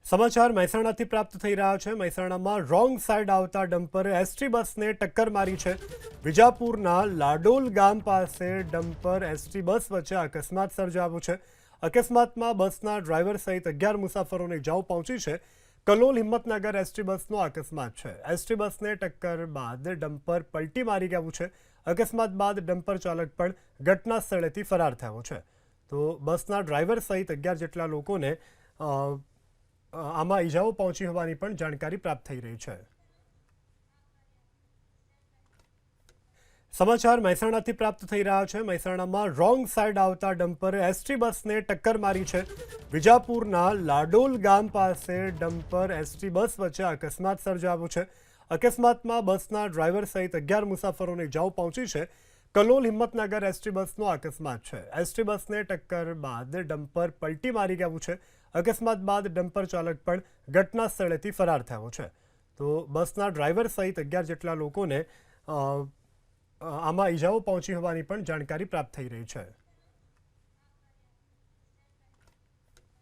સમાચાર મહેસાણાથી પ્રાપ્ત થઈ રહ્યા છે। મહેસાણામાં રોંગ સાઈડ આવતા ડમ્પરે એસટી બસને ટક્કર મારી છે। વિજાપુરના લાડોલ ગામ પાસે ડમ્પર એસટી બસ વચ્ચે અકસ્માત સર્જાયો છે। અકસ્માતમાં બસના ડ્રાઈવર સહિત 11 મુસાફરોને ઇજાઓ પહોંચી છે। કલોલ હિંમતનગર એસટી બસનો અકસ્માત છે। એસટી બસને ટક્કર બાદ ડમ્પર પલટી મારી ગયું છે। અકસ્માત બાદ ડમ્પર ચાલક પણ ઘટના સ્થળેથી ફરાર થયો છે। તો બસના ડ્રાઈવર સહિત 11 જેટલા લોકોને આમાં ઇજાઓ પહોંચી હોવાની પણ જાણકારી પ્રાપ્ત થઈ રહી છે। સમાચાર મહેસાણાથી પ્રાપ્ત થઈ રહ્યા છે। મહેસાણામાં રોંગ સાઈડ આવતા ડમ્પરે એસટી બસને ટક્કર મારી છે। વિજાપુરના લાડોલ ગામ પાસે ડમ્પર એસટી બસ વચ્ચે અકસ્માત સર્જાયો છે। અકસ્માતમાં બસના ડ્રાઈવર સહિત 11 મુસાફરોને ઇજાઓ પહોંચી છે। કલોલ હિંમતનગર એસટી બસનો અકસ્માત છે। એસટી બસને ટક્કર બાદ ડમ્પર પલટી મારી ગયું છે। અકસ્માત બાદ ડમ્પર ચાલક પણ ઘટના સ્થળેથી ફરાર થયો છે। તો બસના ડ્રાઈવર સહિત 11 જેટલા લોકોને આમાં ઇજાઓ પહોંચી હોવાની પણ જાણકારી પ્રાપ્ત થઈ રહી છે।